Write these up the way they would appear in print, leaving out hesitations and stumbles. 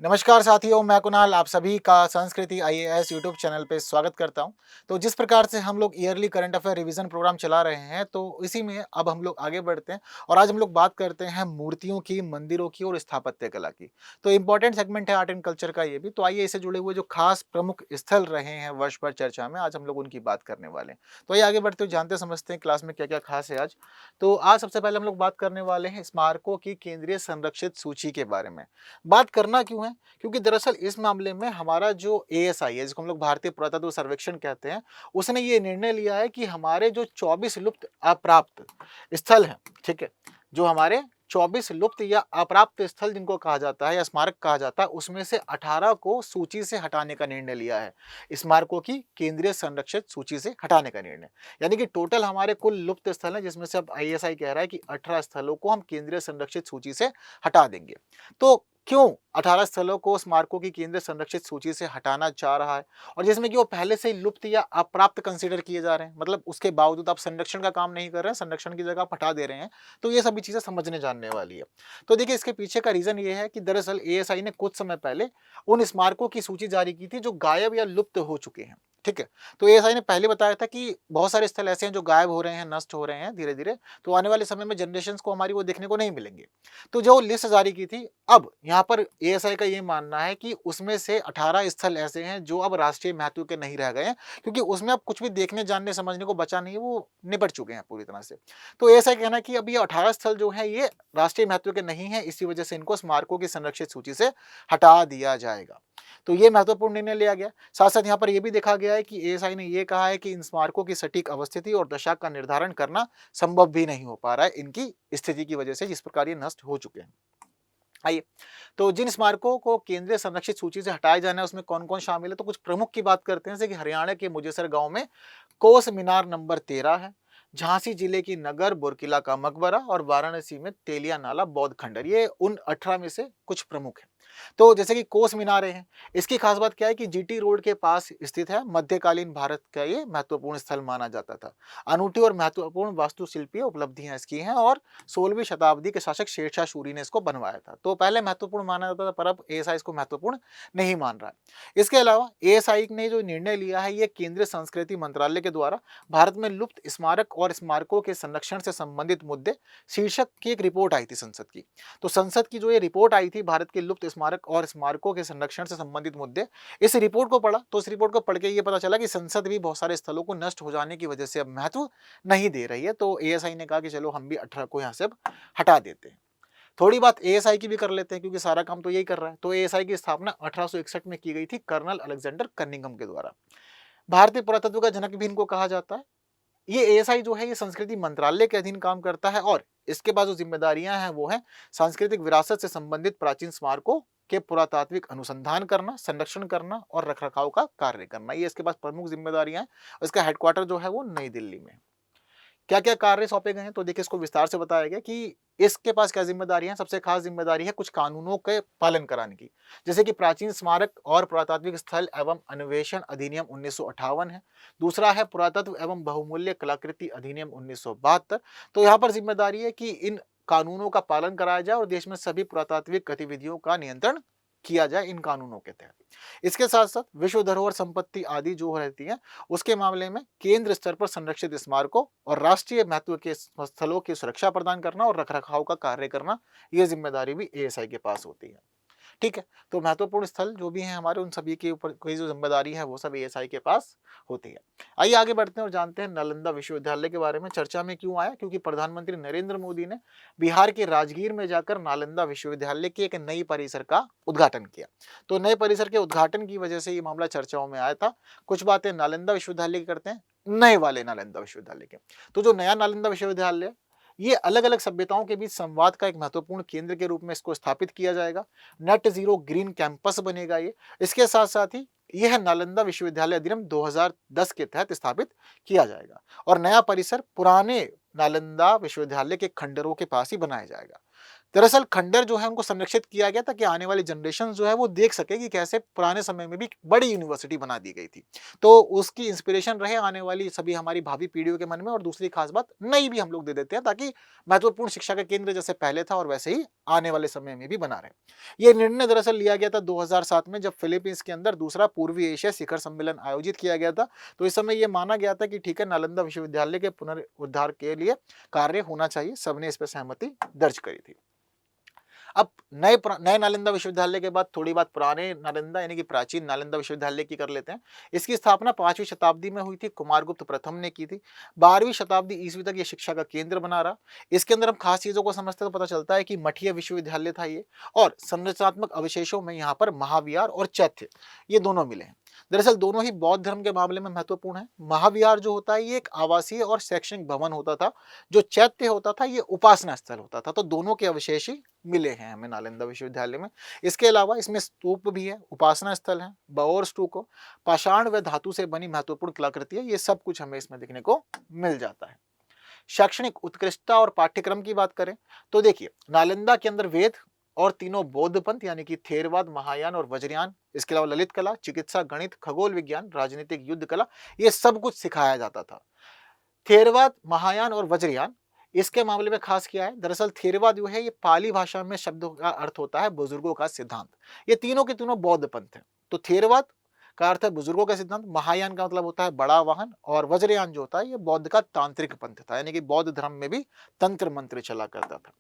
नमस्कार साथियों, मैं कुणाल आप सभी का संस्कृति आईएएस यूट्यूब चैनल पे स्वागत करता हूं। तो जिस प्रकार से हम लोग yearly current affair revision program चला रहे हैं, तो इसी में अब हम लोग आगे बढ़ते हैं और आज हम लोग बात करते हैं मूर्तियों की, मंदिरों की और स्थापत्य कला की। तो इंपॉर्टेंट सेगमेंट है आर्ट एंड कल्चर का ये भी। तो आइए इससे जुड़े हुए जो खास प्रमुख स्थल रहे हैं वर्ष भर चर्चा में, आज हम लोग उनकी बात करने वाले हैं। तो आइए आगे बढ़ते हुए जानते समझते हैं क्लास में क्या क्या खास है आज। तो आज सबसे पहले हम लोग बात करने वाले हैं स्मारकों की केंद्रीय संरक्षित सूची के बारे में। बात करना क्यों है? क्योंकि दरअसल इस मामले में हमारा जो एएसआई है, जिसको हम लोग भारतीय पुरातत्व सर्वेक्षण कहते हैं, उसने ये निर्णय लिया है कि हमारे जो 24 लुप्त अप्राप्त स्थल हैं, ठीक है, जो हमारे 24 लुप्त या अप्राप्त स्थल जिनको कहा जाता है या स्मारक कहा जाता है, उसमें से 18 को सूची से हटाने का निर्णय लिया है। स्मारकों की केंद्रीय संरक्षित सूची से हटाने का निर्णय, यानी कि टोटल हमारे कुल लुप्त स्थल हैं, जिसमें से अब आईएसआई कह रहा है कि 18 स्थलों को हम केंद्रीय संरक्षित सूची से हटा देंगे। तो क्यों 18 स्थलों को स्मारकों की केंद्रीय संरक्षित सूची से हटाना चाह रहा है? और जिसमें कि वो पहले से ही लुप्त या अप्राप्त कंसीडर किए जा रहे हैं, मतलब उसके बावजूद आप संरक्षण का काम नहीं कर रहे हैं, संरक्षण की जगह आप हटा दे रहे हैं। तो ये सभी चीजें समझने जानने वाली है। तो देखिए, इसके पीछे का रीजन ये है कि दरअसल एएसआई ने कुछ समय पहले उन स्मारकों की सूची जारी की थी जो गायब या लुप्त हो चुके हैं। ठीक है, तो एएसआई ने पहले बताया था कि बहुत सारे स्थल ऐसे हैं जो गायब हो रहे हैं, नष्ट हो रहे हैं धीरे धीरे, तो आने वाले समय में जनरेशंस को हमारी वो देखने को नहीं मिलेंगे। तो जो लिस्ट जारी की थी, अब यहाँ पर एएसआई का ये मानना है कि उसमें से 18 स्थल ऐसे हैं जो अब राष्ट्रीय महत्व के नहीं रह गए हैं, क्योंकि उसमें अब कुछ भी देखने जानने समझने को बचा नहीं है, वो निपट चुके हैं पूरी तरह से। तो एएसआई कहना है कि अब ये 18 स्थल जो है ये राष्ट्रीय महत्व के नहीं है, इसी वजह से इनको स्मारकों की संरक्षित सूची से हटा दिया जाएगा। तो ये महत्वपूर्ण निर्णय लिया गया। साथ साथ यहाँ पर यह भी देखा गया है कि एएसआई ने यह कहा है कि इन स्मारकों की सटीक अवस्थिति और दशा का निर्धारण करना संभव भी नहीं हो पा रहा है इनकी स्थिति की वजह से, जिस प्रकार ये नष्ट हो चुके हैं। आइए, तो जिन स्मारकों को केंद्रीय संरक्षित सूची से हटाया जाना है उसमें कौन कौन शामिल है, तो कुछ प्रमुख की बात करते हैं। जैसे कि हरियाणा के मुजेसर गांव में कोस मीनार नंबर 13 है, झांसी जिले की नगर बुरकिला का मकबरा और वाराणसी में तेलिया नाला बौद्ध खंडर, ये उन 18 में से कुछ प्रमुख हैं। तो जैसे कि कोस मीनारे हैं, इसकी खास बात क्या है कि जीटी रोड के पास स्थित है, मध्यकालीन भारत का ये महत्वपूर्ण स्थल माना जाता था। अनूठी और महत्वपूर्ण वास्तुशिल्पीय उपलब्धियां इसकी हैं और 16वीं शताब्दी के शासक शेरशाह सूरी ने इसको बनवाया था। तो पहले महत्वपूर्ण माना जाता था, पर अब एएसआई इसको महत्वपूर्ण नहीं मान रहा है। इसके अलावा एएसआई ने जो निर्णय लिया है, ये केंद्रीय संस्कृति मंत्रालय के द्वारा भारत में लुप्त स्मारक और स्मारकों के संरक्षण से संबंधित मुद्दे शीर्षक की एक रिपोर्ट आई थी संसद की। तो संसद की जो ये रिपोर्ट आई थी, भारत के लुप्त स्मारक और स्मारकों के संरक्षण से संबंधित मुद्दे, इस रिपोर्ट को पढ़ा तो इस रिपोर्ट को पढ़ के ये पता चला कि संसद भी बहुत सारे स्थलों को नष्ट हो जाने की वजह से अब महत्व नहीं दे रही है। तो एएसआई ने कहा कि चलो हम भी 18 को यहाँ से अब हटा देते हैं। थोड़ी बात एएसआई की भी कर लेते हैं, क्योंकि सारा काम तो यही कर रहा है। तो एएसआई की स्थापना 1861 में की गई थी कर्नल अलेक्जेंडर कनिंघम के द्वारा। भारतीय पुरातत्व का जनक भी इनको कहा जाता है। ये एएसआई जो है ये संस्कृति मंत्रालय के अधीन काम करता है और इसके पास जो जिम्मेदारियां हैं वो है सांस्कृतिक विरासत से संबंधित प्राचीन स्मारकों के पुरातात्विक अनुसंधान करना, संरक्षण करना और रखरखाव का कार्य करना। ये इसके पास प्रमुख जिम्मेदारियां हैं। इसका हेडक्वार्टर जो है वो नई दिल्ली में। क्या क्या कार्य सौंपे गए हैं, तो देखिए इसको विस्तार से बताया गया कि इसके पास क्या जिम्मेदारी है। सबसे खास जिम्मेदारी है कुछ कानूनों के पालन कराने की, जैसे कि प्राचीन स्मारक और पुरातात्विक स्थल एवं अन्वेषण अधिनियम 1958 है। दूसरा है पुरातत्व एवं बहुमूल्य कलाकृति अधिनियम 1972। तो यहाँ पर जिम्मेदारी है कि इन कानूनों का पालन कराया जाए और देश में सभी पुरातात्विक गतिविधियों का नियंत्रण किया जाए इन कानूनों के तहत। इसके साथ साथ विश्व धरोहर संपत्ति आदि जो रहती है, उसके मामले में केंद्र स्तर पर संरक्षित स्मारकों और राष्ट्रीय महत्व के स्थलों की सुरक्षा प्रदान करना और रखरखाव का कार्य करना, यह जिम्मेदारी भी एएसआई के पास होती है। ठीक है, तो महत्वपूर्ण स्थल जो भी हैं हमारे, उन सभी के ऊपर कोई जो जिम्मेदारी है वो सब एएसआई के पास होती है। आइए आगे बढ़ते हैं और जानते हैं नालंदा विश्वविद्यालय के बारे में। चर्चा में क्यों आया? क्योंकि प्रधानमंत्री नरेंद्र मोदी ने बिहार के राजगीर में जाकर नालंदा विश्वविद्यालय की एक नई परिसर का उद्घाटन किया। तो नए परिसर के उद्घाटन की वजह से ये मामला चर्चाओं में आया था। कुछ बातें नालंदा विश्वविद्यालय की करते हैं, नए वाले नालंदा विश्वविद्यालय के। तो जो नया नालंदा विश्वविद्यालय, ये अलग अलग सभ्यताओं के बीच संवाद का एक महत्वपूर्ण केंद्र के रूप में इसको स्थापित किया जाएगा। नेट जीरो ग्रीन कैंपस बनेगा ये। इसके साथ साथ ही यह नालंदा विश्वविद्यालय अधिनियम 2010 के तहत स्थापित किया जाएगा और नया परिसर पुराने नालंदा विश्वविद्यालय के खंडरों के पास ही बनाया जाएगा। दरअसल खंडहर जो है उनको संरक्षित किया गया ताकि आने वाली जनरेशन जो है वो देख सके कि कैसे पुराने समय में भी बड़ी यूनिवर्सिटी बना दी गई थी। तो उसकी इंस्पिरेशन रहे आने वाली सभी हमारी भावी पीढ़ियों के मन में, और दूसरी खास बात नई भी हम लोग दे देते हैं ताकि महत्वपूर्ण शिक्षा का केंद्र जैसे पहले था और वैसे ही आने वाले समय में भी बना रहे। ये निर्णय दरअसल लिया गया था 2007 में, जब फिलीपींस के अंदर दूसरा पूर्वी एशिया शिखर सम्मेलन आयोजित किया गया था। तो इस समय ये माना गया था कि ठीक है, नालंदा विश्वविद्यालय के पुनरुद्धार के लिए कार्य होना चाहिए। सबने इस पर सहमति दर्ज करी थी। अब नए नालंदा विश्वविद्यालय के बाद थोड़ी बात पुराने नालंदा यानी कि प्राचीन नालंदा विश्वविद्यालय की कर लेते हैं। इसकी स्थापना 5वीं शताब्दी में हुई थी, कुमारगुप्त प्रथम ने की थी। 12वीं शताब्दी ईस्वी तक ये शिक्षा का केंद्र बना रहा। इसके अंदर हम खास चीजों को समझते तो पता चलता है कि मठीय विश्वविद्यालय था ये, और संरचनात्मक अवशेषों में यहाँ पर महाविहार और चैत्य ये दोनों मिले हैं। दरअसल दोनों ही बौद्ध धर्म के मामले में महत्वपूर्ण है। महाविहार जो होता है ये एक आवासीय और शैक्षणिक भवन होता था, जो चैत्य होता था ये उपासना स्थल होता था। तो दोनों के अवशेष ही मिले हैं हमें नालंदा विश्वविद्यालय में। इसके अलावा इसमें स्तूप भी है, उपासना स्थल है, बौर स्तूप, पाषाण व धातु से बनी महत्वपूर्ण कलाकृति है। ये सब कुछ हमें इसमें देखने को मिल जाता है। शैक्षणिक उत्कृष्टता और पाठ्यक्रम की बात करें तो देखिए, नालंदा के अंदर वेद और तीनों बौद्ध पंथ यानी कि थेरवाद, महायान और वज्रयान, इसके अलावा ललित कला, चिकित्सा, गणित, खगोल विज्ञान, राजनीतिक, युद्ध कला, ये सब कुछ सिखाया जाता था। थेरवाद, महायान और वज्रयान, इसके मामले में खास क्या है, दरअसल थेरवाद जो है ये पाली भाषा में शब्दों का अर्थ होता है बुजुर्गों का सिद्धांत। ये तीनों के तीनों बौद्ध पंथ हैं। तो थेरवाद का अर्थ है बुजुर्गों का सिद्धांत, महायान का मतलब होता है बड़ा वाहन, और वज्रयान जो होता है ये बौद्ध का तांत्रिक पंथ था, यानी कि बौद्ध धर्म में भी तंत्र मंत्र चला करता था।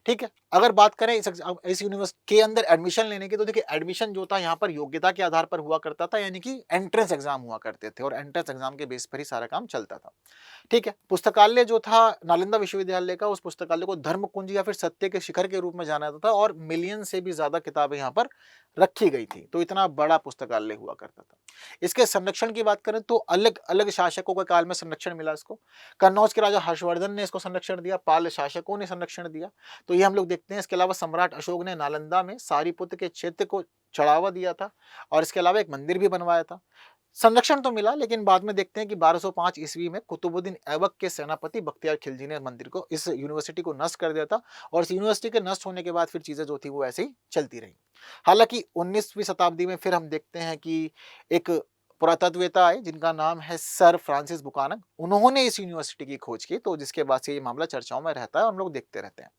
ठीक है, अगर बात करें इस यूनिवर्सिटी के अंदर एडमिशन लेने की, तो देखिए एडमिशन जो था यहाँ पर योग्यता के आधार पर हुआ करता था, यानी कि एंट्रेंस एग्जाम हुआ करते थे, और एंट्रेंस एग्जाम के बेस पर ही सारा काम चलता था। ठीक है, पुस्तकालय जो था नालंदा विश्वविद्यालय का, उस पुस्तकालय को धर्म कुंज या फिर सत्य के शिखर के रूप में जाना जाता था, और मिलियन से भी ज्यादा किताबें यहाँ पर रखी गई थी। तो इतना बड़ा पुस्तकालय हुआ करता था। इसके संरक्षण की बात करें तो अलग अलग शासकों के काल में संरक्षण मिला इसको। कन्नौज के राजा हर्षवर्धन ने इसको संरक्षण दिया, पाल शासकों ने संरक्षण दिया, तो ये हम लोग देखते हैं। इसके अलावा सम्राट अशोक ने नालंदा में सारीपुत्र के क्षेत्र को चढ़ावा दिया था, और इसके अलावा एक मंदिर भी बनवाया था। संरक्षण तो मिला, लेकिन बाद में देखते हैं कि 1205 ईस्वी में कुतुबुद्दीन ऐबक के सेनापति बख्तियार खिलजी ने मंदिर को, इस यूनिवर्सिटी को नष्ट कर दिया था, और इस यूनिवर्सिटी के नष्ट होने के बाद फिर चीजें जो थी वो ऐसे ही चलती रही। हालांकि 19वीं शताब्दी में फिर हम देखते हैं कि एक पुरातत्ववेता आए जिनका नाम है सर फ्रांसिस बुकानन, उन्होंने इस यूनिवर्सिटी की खोज की, तो जिसके बाद से ये मामला चर्चाओं में रहता है और हम लोग देखते रहते हैं।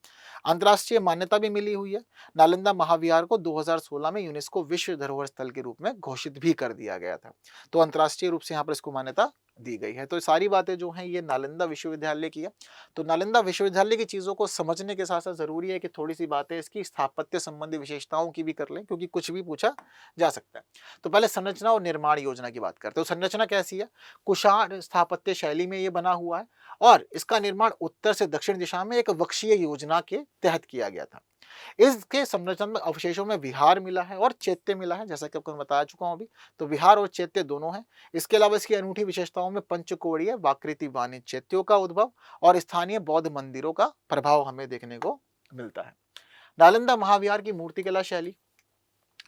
अंतर्राष्ट्रीय मान्यता भी मिली हुई है। नालंदा महाविहार को 2016 में यूनेस्को विश्व धरोहर स्थल के रूप में घोषित भी कर दिया गया था। तो अंतर्राष्ट्रीय रूप से यहाँ पर इसको मान्यता दी गई है। तो सारी बातें जो हैं ये नालंदा विश्वविद्यालय की है। तो नालंदा विश्वविद्यालय की चीजों को समझने के साथ साथ जरूरी है कि थोड़ी सी बातें इसकी स्थापत्य संबंधी विशेषताओं की भी कर लें, क्योंकि कुछ भी पूछा जा सकता है। तो पहले संरचना और निर्माण योजना की बात करते हैं। तो संरचना कैसी है, कुषाण स्थापत्य शैली में ये बना हुआ है, और इसका निर्माण उत्तर से दक्षिण दिशा में एक वक्षीय योजना के तहत किया गया था। इसके संरचनात्मक अवशेषों में विहार मिला है और चैत्य मिला है, जैसा कि आपको मैं बता चुका हूं अभी। तो विहार और चैत्य दोनों हैं। इसके अलावा इसकी अनूठी विशेषताओं में पंचकोणीय वाकृति वाणी चैत्यों का उद्भव और स्थानीय बौद्ध मंदिरों का प्रभाव हमें देखने को मिलता है। नालंदा महाविहार की मूर्तिकला शैली,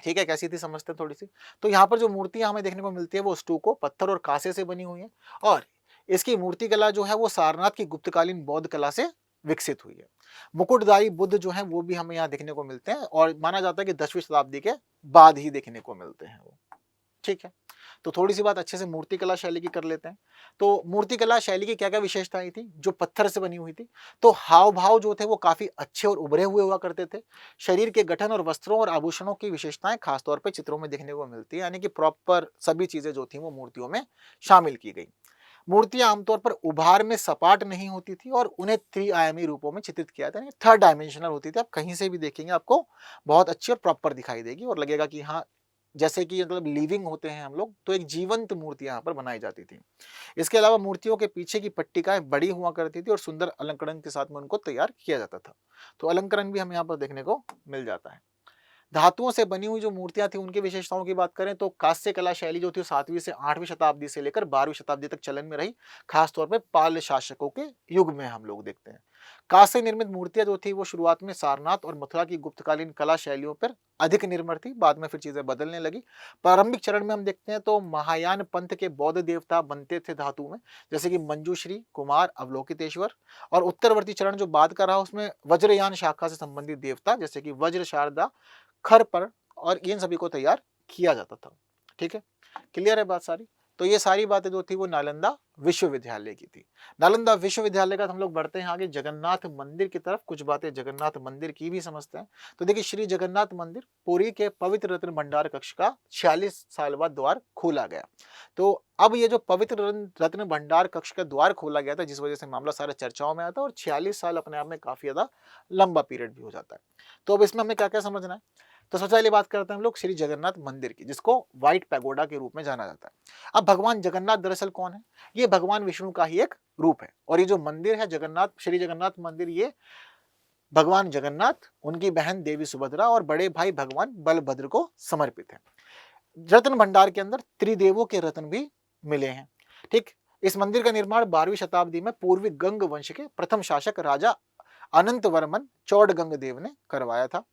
ठीक है, कैसी थी समझते हैं थोड़ी सी। तो यहाँ पर जो मूर्तियां हमें देखने को मिलती है वो स्टूको, पत्थर और कांसे से बनी हुई है, और इसकी मूर्तिकला जो है वो सारनाथ की गुप्तकालीन बौद्ध कला से विकसित हुई है। मुकुटधारी बुद्ध जो है वो भी हमें यहाँ देखने को मिलते हैं, और माना जाता है कि 10वीं शताब्दी के बाद ही देखने को मिलते हैं वो। ठीक है, तो थोड़ी सी बात अच्छे से मूर्तिकला शैली की कर लेते हैं। तो मूर्तिकला शैली की क्या क्या विशेषताएं थी, जो पत्थर से बनी हुई थी। तो हाव भाव जो थे वो काफी अच्छे और उभरे हुए हुआ करते थे। शरीर के गठन और वस्त्रों और आभूषणों की विशेषताएं खासतौर पर चित्रों में देखने को मिलती है, यानी कि प्रॉपर सभी चीजें जो थी वो मूर्तियों में शामिल की गई। मूर्तियां आमतौर पर उभार में सपाट नहीं होती थी, और उन्हें त्रिआयामी रूपों में चित्रित किया था, थर्ड डायमेंशनल होती थी। आप कहीं से भी देखेंगे आपको बहुत अच्छी और प्रॉपर दिखाई देगी, और लगेगा कि हाँ, जैसे कि मतलब लिविंग होते हैं हम लोग, तो एक जीवंत मूर्ति यहाँ पर बनाई जाती थी। इसके अलावा मूर्तियों के पीछे की पट्टिकाएं बड़ी हुआ करती थी, और सुंदर अलंकरण के साथ में उनको तैयार किया जाता था। तो अलंकरण भी हमें यहाँ पर देखने को मिल जाता है। धातुओं से बनी हुई जो मूर्तियां थी उनकी विशेषताओं की बात करें तो कांस्य कला शैली जो थी 7वीं से 8वीं शताब्दी से लेकर 12वीं शताब्दी तक चलन में रही, खासतौर पर पाल शासकों के युग में हम लोग देखते हैं। कांस्य निर्मित मूर्तियां जो थी वो शुरुआत में सारनाथ और मथुरा की गुप्तकालीन कला शैलियों पर अधिक निर्भर थी, बाद में फिर चीजें बदलने लगी। प्रारंभिक चरण में हम देखते हैं तो महायान पंथ के बौद्ध देवता बनते थे धातु में, जैसे कि मंजूश्री, कुमार, अवलोकितेश्वर। और उत्तरवर्ती चरण जो बात कर रहा उसमें वज्रयान शाखा से संबंधित देवता जैसे कि वज्र, शारदा, खरपर और इन सभी को तैयार किया जाता था। ठीक है, क्लियर है बात सारी। तो ये सारी बातें जो थी वो नालंदा विश्वविद्यालय की थी। नालंदा विश्वविद्यालय का हम लोग बढ़ते हैं आगे जगन्नाथ मंदिर की तरफ, कुछ बातें जगन्नाथ मंदिर की भी समझते हैं। तो देखिए, श्री जगन्नाथ मंदिर पुरी के पवित्र रत्न भंडार कक्ष का 46 साल बाद द्वार खोला गया। तो अब ये जो पवित्र रत्न भंडार कक्ष का द्वार खोला गया था, जिस वजह से मामला सारा चर्चाओं में आता है, और 46 साल अपने आप में काफी ज्यादा लंबा पीरियड भी हो जाता है। तो अब इसमें हमें क्या क्या समझना है, तो सबसे पहले बात करते हैं हम लोग श्री जगन्नाथ मंदिर की, जिसको व्हाइट पैगोडा के रूप में जाना जाता है। अब भगवान जगन्नाथ दरअसल कौन है? ये भगवान विष्णु का ही एक रूप है। और ये जो मंदिर है जगन्नाथ, श्री जगन्नाथ मंदिर, ये भगवान जगन्नाथ, उनकी बहन देवी सुभद्रा और बड़े भाई भगवान बलभद्र को समर्पित है। रत्न भंडार के अंदर त्रिदेवों के रत्न भी मिले हैं। ठीक, इस मंदिर का निर्माण 12वीं शताब्दी में पूर्वी गंग वंश के प्रथम शासक राजा अनंत वर्मन चौड़गंग देव ने करवाया था।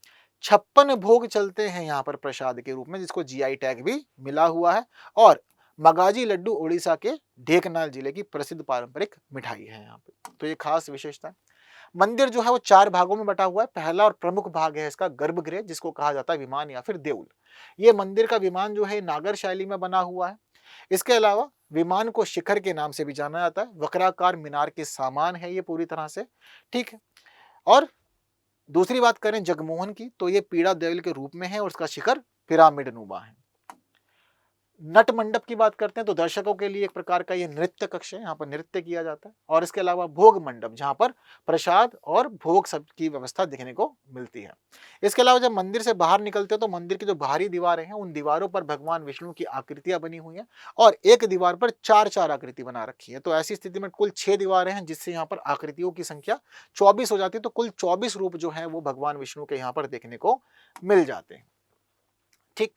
56 भोग चलते हैं यहाँ पर प्रसाद के रूप में, जिसको जीआई टैग भी मिला हुआ है। और मगाजी लड्डू उड़ीसा के ढेंकनाल जिले की प्रसिद्ध पारंपरिक मिठाई है यहाँ पे। तो ये खास विशेषता है। मंदिर जो है वो 4 भागों में बटा हुआ है। पहला और प्रमुख भाग है इसका गर्भगृह, जिसको कहा जाता है विमान या फिर देउल। ये मंदिर का विमान जो है नागर शैली में बना हुआ है। इसके अलावा विमान को शिखर के नाम से भी जाना जाता है। वक्राकार मीनार के सामान है ये पूरी तरह से। ठीक है, और दूसरी बात करें जगमोहन की, तो ये पीड़ा देवल के रूप में है और उसका शिखर पिरामिड नुमा है। नट मंडप की बात करते हैं तो दर्शकों के लिए एक प्रकार का ये नृत्य कक्ष है, यहाँ पर नृत्य किया जाता है। और इसके अलावा भोग मंडप, जहाँ पर प्रसाद और भोग सब की व्यवस्था देखने को मिलती है। इसके अलावा जब मंदिर से बाहर निकलते हैं तो मंदिर की जो बाहरी दीवारें हैं, उन दीवारों पर भगवान विष्णु की आकृतियां बनी हुई हैं और एक दीवार पर 4-4 आकृति बना रखी है। तो ऐसी स्थिति में कुल 6 दीवारें हैं, जिससे यहाँ पर आकृतियों की संख्या 24 हो जाती है। तो कुल 24 रूप जो है वो भगवान विष्णु के यहाँ पर देखने को मिल जाते हैं। ठीक,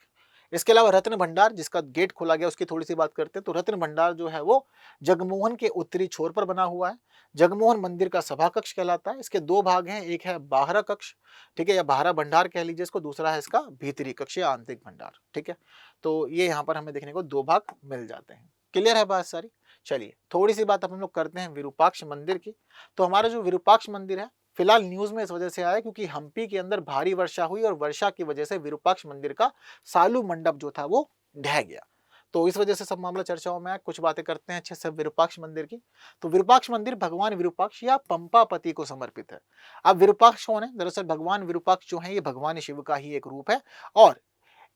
इसके अलावा रत्न भंडार, जिसका गेट खोला गया, उसकी थोड़ी सी बात करते हैं। तो रत्न भंडार जो है वो जगमोहन के उत्तरी छोर पर बना हुआ है। जगमोहन मंदिर का सभा कक्ष कहलाता है। इसके 2 भाग हैं, एक है बाहरा कक्ष, ठीक है, या बाहरा भंडार कह लीजिए इसको, दूसरा है इसका भीतरी कक्ष या आंतरिक भंडार। ठीक है, तो ये यहाँ पर हमें देखने को 2 भाग मिल जाते हैं। क्लियर है बात सारी। चलिए थोड़ी सी बात हम लोग करते हैं विरूपाक्ष मंदिर की। तो हमारा जो विरूपाक्ष मंदिर है, फिलहाल न्यूज में इस वजह से आया क्योंकि हम्पी के अंदर भारी वर्षा हुई और वर्षा की वजह से विरूपाक्ष मंदिर का सालू मंडप जो था वो ढह गया। तो इस वजह से सब मामला चर्चाओं में आया। कुछ बातें करते हैं अच्छे से विरूपाक्ष मंदिर की। तो विरूपाक्ष मंदिर भगवान विरूपाक्ष या पंपापति को समर्पित है। अब विरूपाक्ष कौन है? दरअसल भगवान विरूपाक्ष जो है ये भगवान शिव का ही एक रूप है और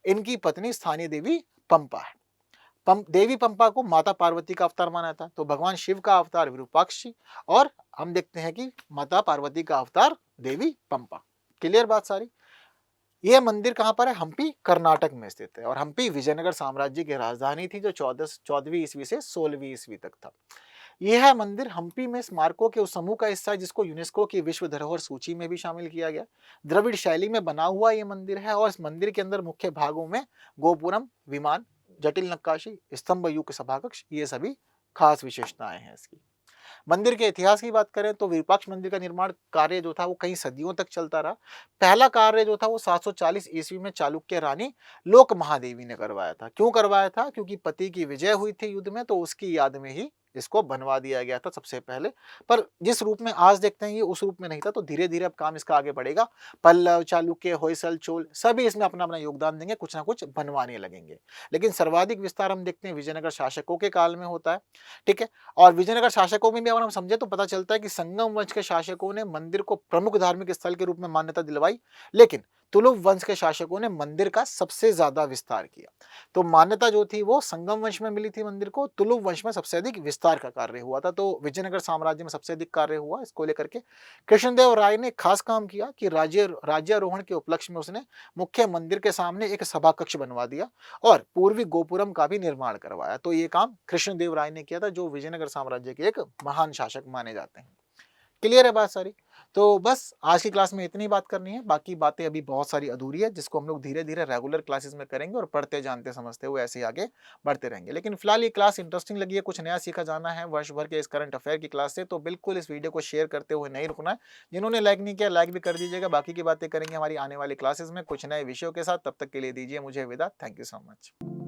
इनकी पत्नी स्थानीय देवी पंपा है। देवी पंपा को माता पार्वती का अवतार माना जाता है। तो भगवान शिव का अवतार विरूपाक्ष और हम देखते हैं कि माता पार्वती का अवतार देवी पंपा। क्लियर बात सारी। यह मंदिर कहां पर है? हम्पी कर्नाटक में स्थित है और हम्पी विजयनगर साम्राज्य की राजधानी थी, जो 14वीं ईस्वी से 16वीं ईस्वी तक था। यह मंदिर हम्पी में स्मारकों के उस समूह का हिस्सा है जिसको यूनेस्को की विश्व धरोहर सूची में भी शामिल किया गया। द्रविड़ शैली में बना हुआ यह मंदिर है और इस मंदिर के अंदर मुख्य भागों में गोपुरम, विमान, जटिल नक्काशी, स्तंभ युक्त सभाकक्ष, ये सभी खास विशेषताएं हैं इसकी। मंदिर के इतिहास की बात करें तो विरूपाक्ष मंदिर का निर्माण कार्य जो था वो कई सदियों तक चलता रहा। पहला कार्य जो था वो 740 ईस्वी में चालुक्य रानी लोक महादेवी ने करवाया था। क्यों करवाया था? क्योंकि पति की विजय हुई थी युद्ध में, तो उसकी याद में ही इसको बनवा दिया गया था सबसे पहले। पर जिस रूप में आज देखते हैं ये उस रूप में नहीं था। तो धीरे धीरे अब काम इसका आगे बढ़ेगा। पल्लव, चालुक्य, होयसल, चोल सभी इसमें अपना अपना योगदान देंगे, कुछ ना कुछ बनवाने लगेंगे। लेकिन सर्वाधिक विस्तार हम देखते हैं विजयनगर शासकों के काल में होता है। ठीक है, और विजयनगर शासकों में भी अगर हम समझे तो पता चलता है कि संगम वंश के शासकों ने मंदिर को प्रमुख धार्मिक स्थल के रूप में मान्यता दिलवाई, लेकिन तुलुप वंश के शासकों ने मंदिर का सबसे ज्यादा विस्तार किया। तो मान्यता जो थी वो संगम वंश में मिली थी मंदिर को, तुलुप वंश में सबसे अधिक विस्तार का कार्य हुआ था। तो विजयनगर साम्राज्य में सबसे अधिक कार्य हुआ इसको लेकर के। कृष्णदेव राय ने खास काम किया कि राज्यारोहण के उपलक्ष्य में उसने मुख्य मंदिर के सामने एक सभा कक्ष बनवा दिया और पूर्वी गोपुरम का भी निर्माण करवाया। तो ये काम कृष्णदेव राय ने किया था, जो विजयनगर साम्राज्य के एक महान शासक माने जाते हैं। क्लियर है बात सारी। तो बस आज की क्लास में इतनी बात करनी है, बाकी बातें अभी बहुत सारी अधूरी है जिसको हम लोग धीरे-धीरे रेगुलर क्लासेस में करेंगे और पढ़ते, जानते, समझते हुए ऐसे ही आगे बढ़ते रहेंगे। लेकिन फिलहाल ये क्लास इंटरेस्टिंग लगी है, कुछ नया सीखा जाना है वर्ष भर के इस करंट अफेयर की क्लास से, तो बिल्कुल इस वीडियो को शेयर करते हुए नहीं रुकना है। जिन्होंने लाइक नहीं किया, लाइक भी कर दीजिएगा। बाकी की बातें करेंगे हमारी आने वाली क्लासेस में कुछ नए विषयों के साथ। तब तक के लिए दीजिए मुझे विदा। Thank you so much.